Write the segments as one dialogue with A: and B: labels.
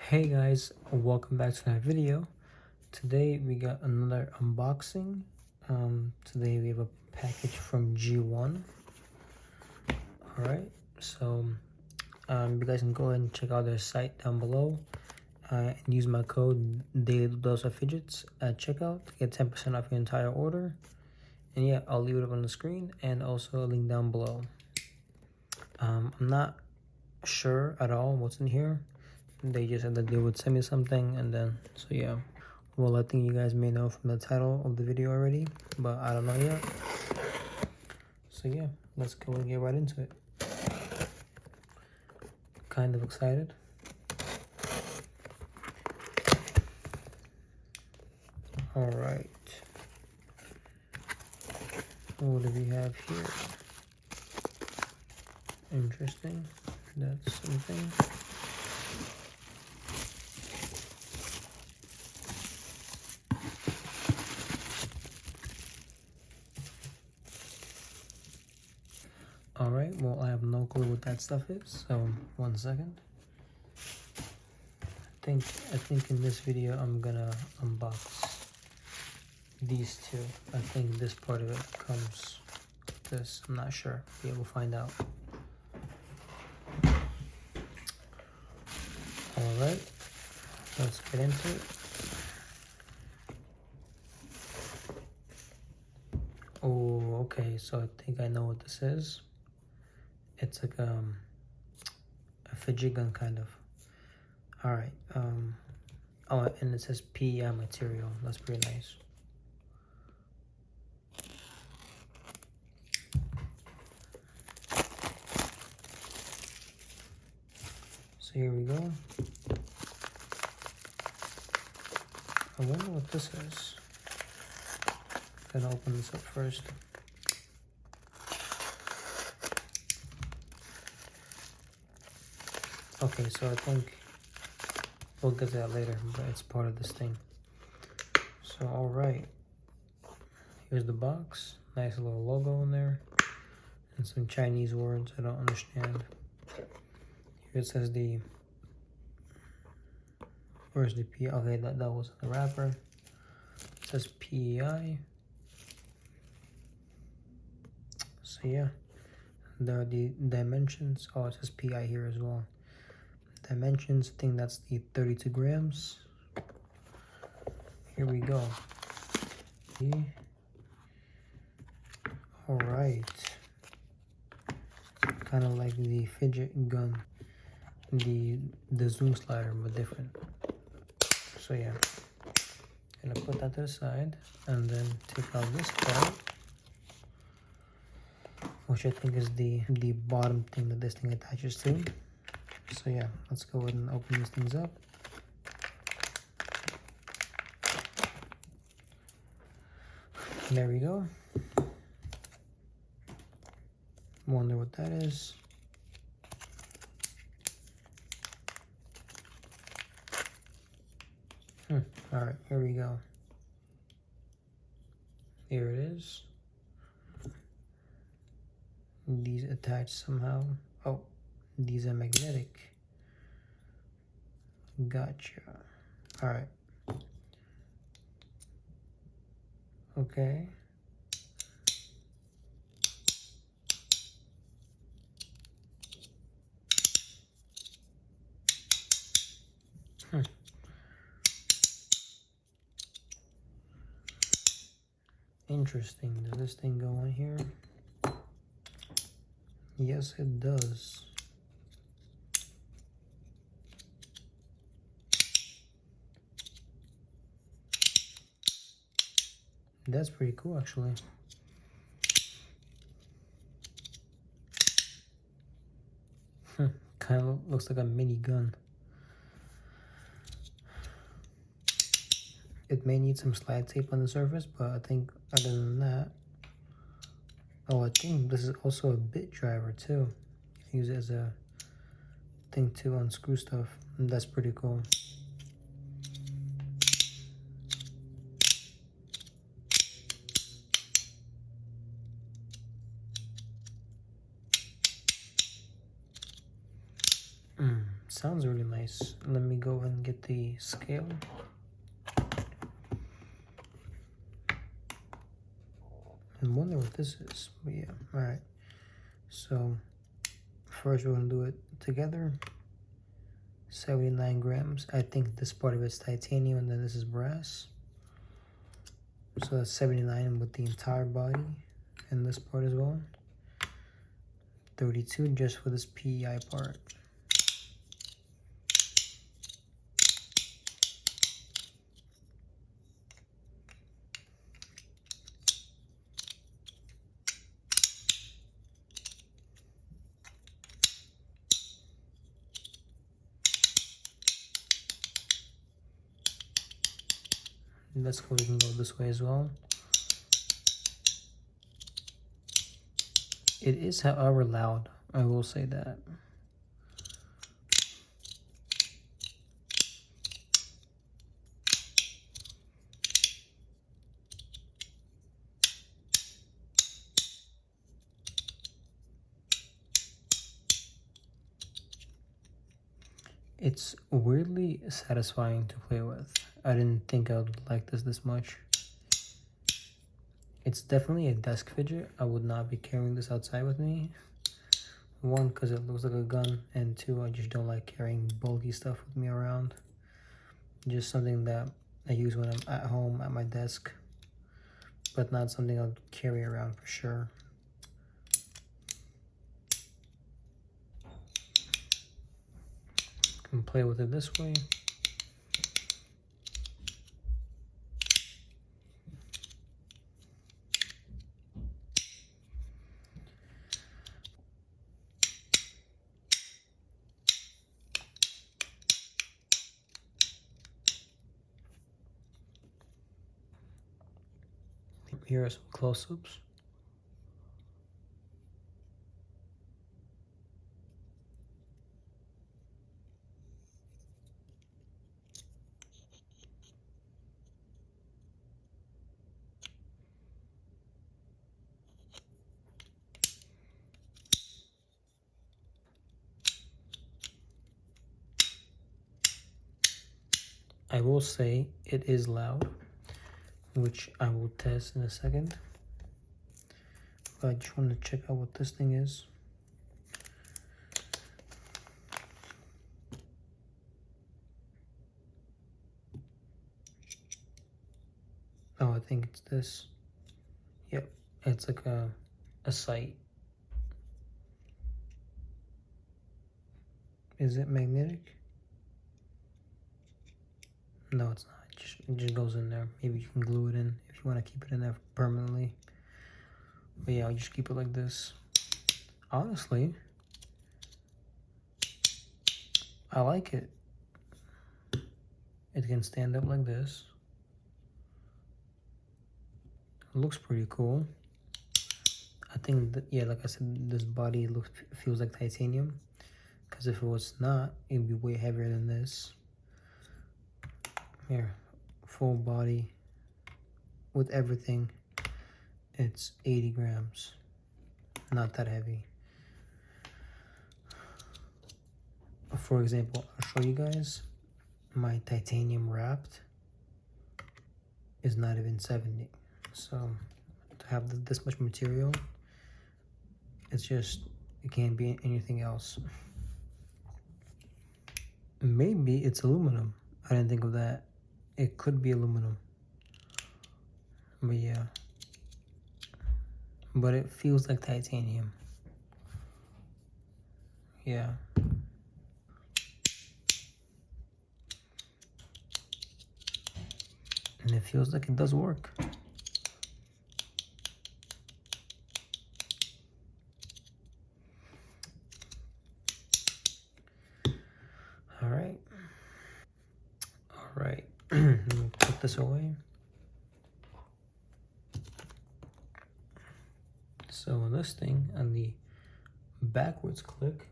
A: Hey guys, welcome back to that video. Today we got another unboxing. Today we have a package from G1. Alright, so you guys can go ahead and check out their site down below and use my code Daily Dose of Fidgets at checkout to get 10% off your entire order. And yeah, I'll leave it up on the screen and also a link down below. I'm not sure at all what's in here. They just said that they would send me something, and then so yeah, well, I think you guys may know from the title of the video already, but I don't know yet. So yeah, let's go and get right into it. Kind of excited. All right, what do we have here? Interesting. That's something. All right, well, I have no clue what that stuff is, so 1 second. I think in this video I'm gonna unbox these two. I think this part of it comes with this. I'm not sure. Yeah, we'll find out. All right, let's get into it. Oh, okay, so I think I know what this is. It's like a fidget gun kind of. All right. Oh, and it says PEI material. That's pretty nice. So here we go. I wonder what this is. I'm gonna open this up first. Okay, so I think we'll get that later, but it's part of this thing. So, all right. Here's the box. Nice little logo in there. And some Chinese words I don't understand. Here it says the... Where's the P? Okay, that was the wrapper. It says PEI. So yeah. There are the dimensions. Oh, it says PEI here as well. Dimensions, I think that's the 32 grams. Here we go. All right. Kind of like the fidget gun, the zoom slider, but different. So yeah, gonna put that to the side and then take out this part, which I think is the bottom thing that this thing attaches to. So yeah, let's go ahead and open these things up. There we go. Wonder what that is. All right, here we go. Here it is. These attach somehow. Oh, these are magnetic. Gotcha. All right. Okay. Interesting. Does this thing go on here? Yes, it does. That's pretty cool, actually. Kind of looks like a mini gun. It may need some slide tape on the surface, but I think other than that... Oh, I think this is also a bit driver too. You use it as a thing to unscrew stuff. And that's pretty cool. Sounds really nice. guys, let me go and get the scale. I wonder what this is, but yeah, all right. So first we're gonna do it together. 79 grams. I think this part of it's titanium and then this is brass. So that's 79 with the entire body and this part as well. 32 just for this PEI part. Let's go, we can go this way as well. It is, however, loud. I will say that. It's weirdly satisfying to play with. I didn't think I would like this much. It's definitely a desk fidget. I would not be carrying this outside with me. One, because it looks like a gun, and two, I just don't like carrying bulky stuff with me around. Just something that I use when I'm at home at my desk, but not something I'll carry around for sure. Can play with it this way. Here are some close-ups. I will say it is loud, which I will test in a second. But I just want to check out what this thing is. Oh, I think it's this. Yep, it's like a sight. Is it magnetic? No, it's not. It just goes in there. Maybe you can glue it in if you want to keep it in there permanently. But yeah, I'll just keep it like this. Honestly, I like it. It can stand up like this. It looks pretty cool. I think that, yeah, like I said, this body feels like titanium. Because if it was not, it'd be way heavier than this. Here, full body with everything, it's 80 grams. Not that heavy. For example, I'll show you guys my titanium wrapped is not even 70. So to have this much material, it's just, it can't be anything else. Maybe it's aluminum. I didn't think of that. It could be aluminum. But yeah. But it feels like titanium. Yeah. And it feels like it does work. All right. All right. We'll put this away. So on this thing, on the backwards click,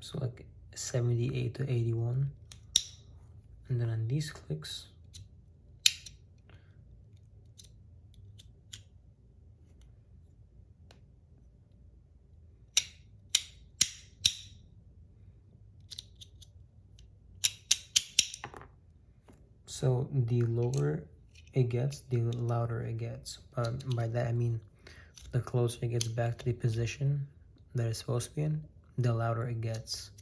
A: so like 78 to 81. And then on these clicks, So the lower it gets, the louder it gets. By that I mean the closer it gets back to the position that it's supposed to be in, the louder it gets.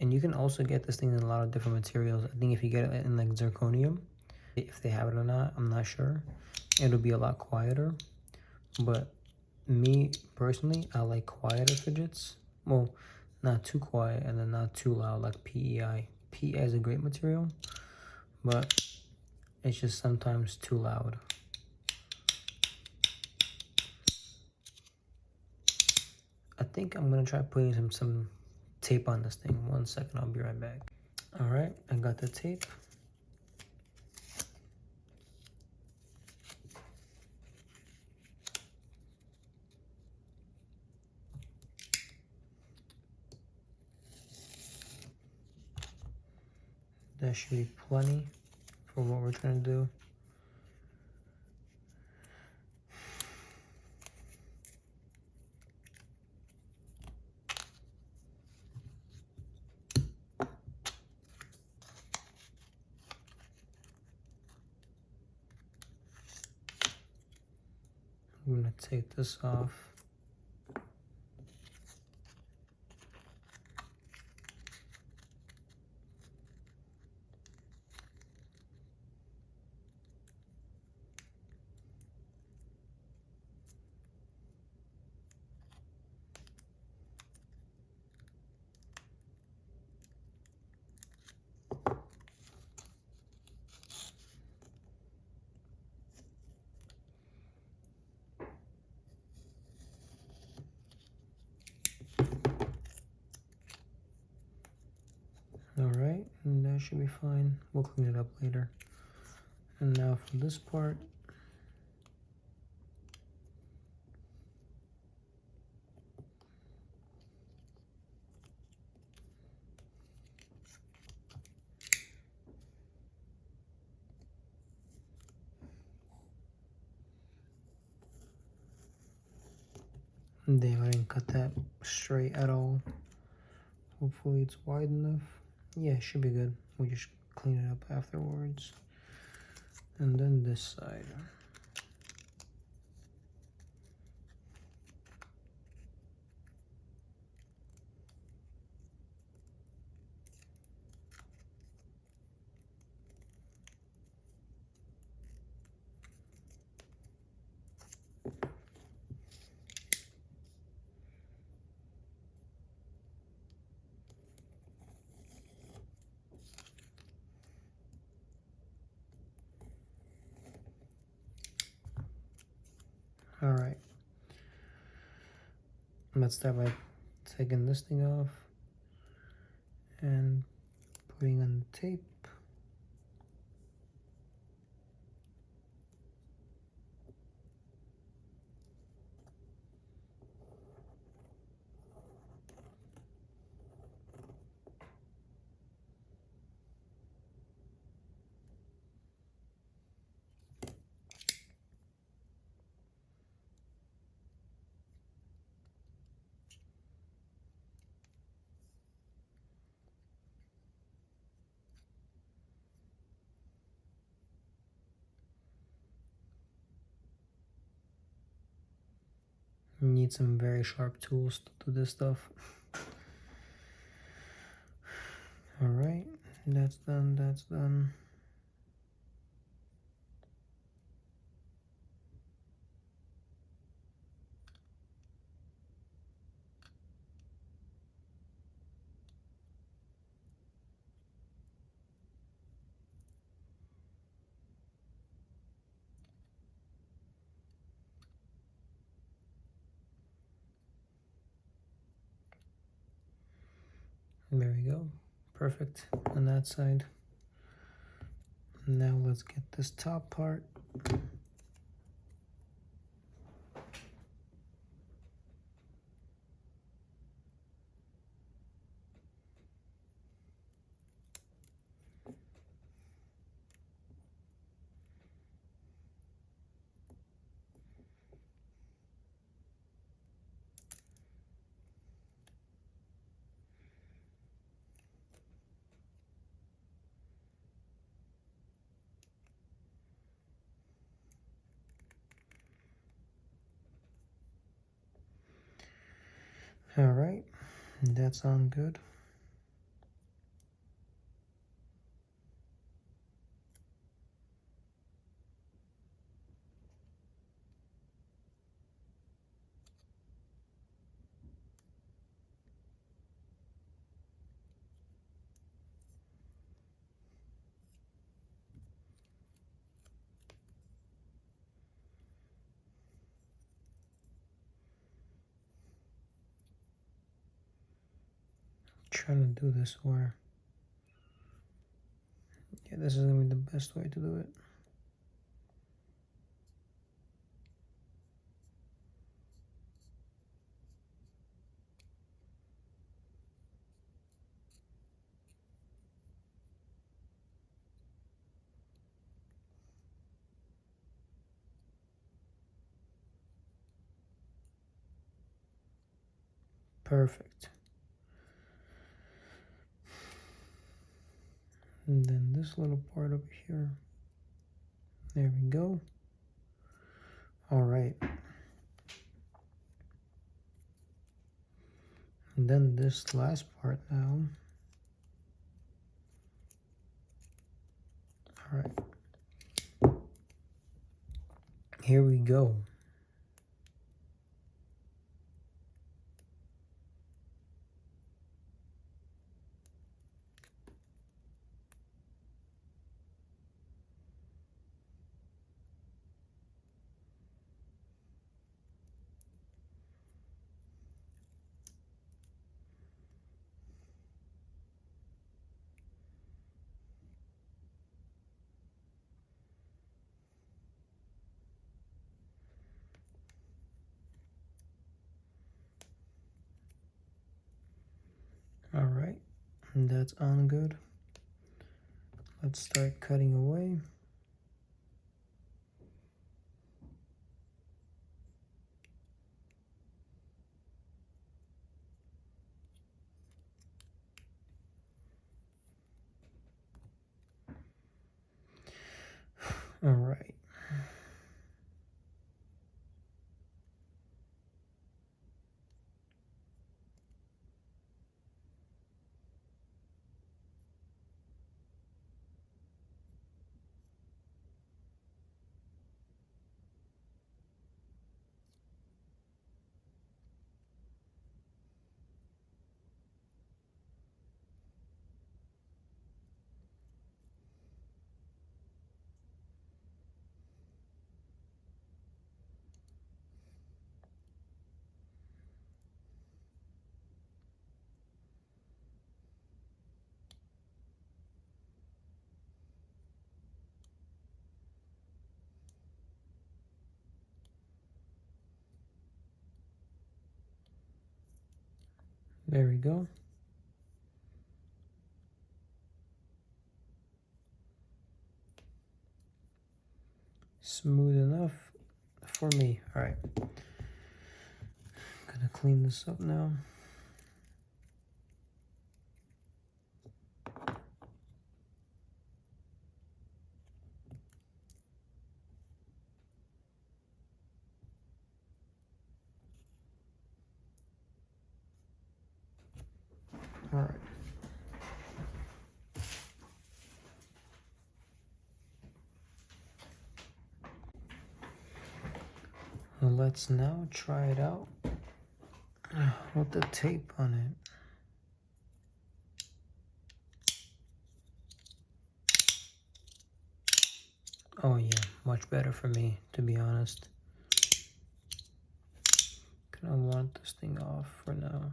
A: And you can also get this thing in a lot of different materials. I think if you get it in like zirconium, if they have it or not, I'm not sure. It'll be a lot quieter. But me personally, I like quieter fidgets. Well, not too quiet and then not too loud like PEI. PEI is a great material, but it's just sometimes too loud. I think I'm gonna try putting some tape on this thing. 1 second, I'll be right back. All right, I got the tape. That should be plenty for what we're trying to do. I'm gonna take this off. All right, and that should be fine. We'll clean it up later. And now for this part, damn, I didn't cut that straight at all. Hopefully it's wide enough. Yeah, it should be good. We'll just clean it up afterwards. And then this side. All right. Let's start by taking this thing off and putting on the tape. You need some very sharp tools to do this stuff. All right, that's done, that's done. There we go. Perfect on that side. Now let's get this top part. All right, that sounds good. Trying to do this where, yeah, this is gonna be the best way to do it. Perfect. And then this little part over here. There we go. All right. And then this last part now. All right. Here we go. All right, and that's on good. Let's start cutting away. All right. There we go. Smooth enough for me. All right. Gonna clean this up now. All right. Let's now try it out with the tape on it. Oh yeah, much better for me, to be honest. Gonna want this thing off for now.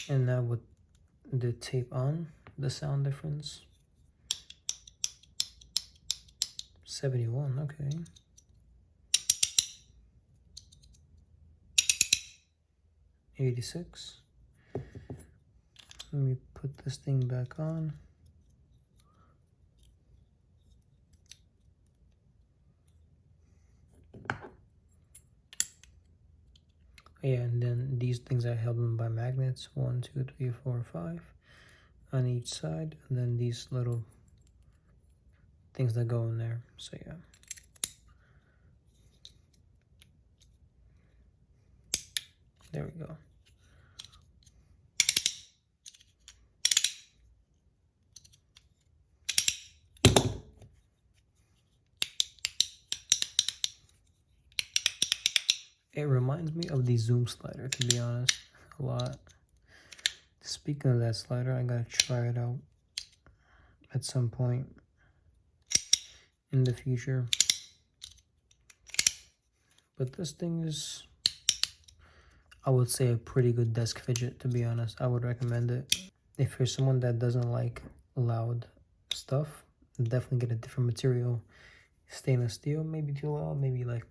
A: And now with the tape on, the sound difference. 71, okay. 86. Let me put this thing back on. Yeah, and then these things are held in by magnets, 1, 2, 3, 4, 5 on each side, and then these little things that go in there. So yeah, there we go. It reminds me of the Zoom slider, to be honest, a lot. Speaking of that slider, I gotta try it out at some point in the future. But this thing is, I would say, a pretty good desk fidget, to be honest. I would recommend it. If you're someone that doesn't like loud stuff, definitely get a different material. Stainless steel, maybe too loud, maybe like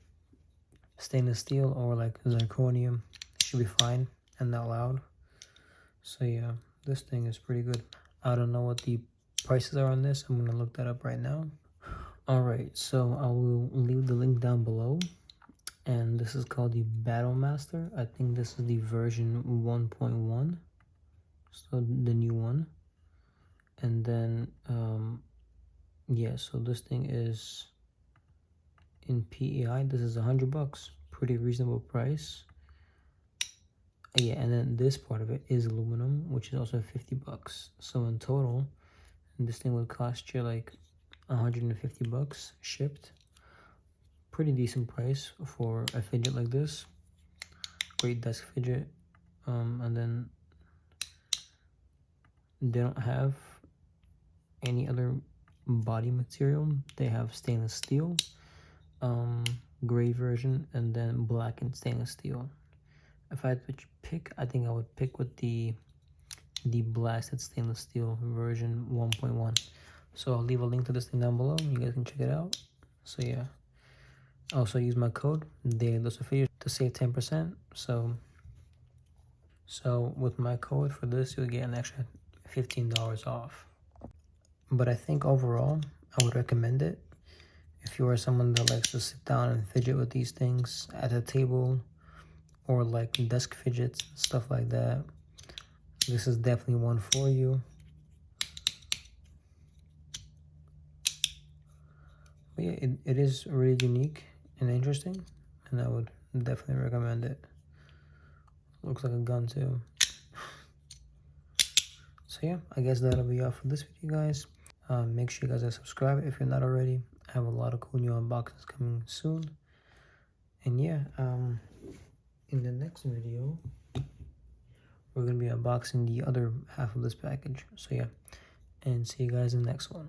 A: stainless steel or like zirconium should be fine and not loud. So yeah, this thing is pretty good. I don't know what the prices are on this. I'm gonna look that up right now. All right, so I will leave the link down below, and this is called the Battle Master. I think this is the version 1.1, so the new one. And then yeah, so this thing is in PEI. This is $100, pretty reasonable price. Yeah, and then this part of it is aluminum, which is also $50. So in total, this thing would cost you like $150 shipped. Pretty decent price for a fidget like this. Great desk fidget. And then they don't have any other body material. They have stainless steel, gray version, and then black and stainless steel. If I had to pick, I think I would pick with the blasted stainless steel version 1.1. So I'll leave a link to this thing down below. You guys can check it out. So yeah, also use my code DailyDoseOfFidgets to save 10%. So with my code for this, you'll get an extra $15 off. But I think overall, I would recommend it if you are someone that likes to sit down and fidget with these things at a table, or like desk fidgets, stuff like that. This is definitely one for you. But yeah, it is really unique and interesting, and I would definitely recommend it. Looks like a gun too. So yeah, I guess that'll be all for this video, guys. Make sure you guys are subscribed if you're not already. I have a lot of cool new unboxings coming soon. And yeah, in the next video, we're going to be unboxing the other half of this package. So yeah, and see you guys in the next one.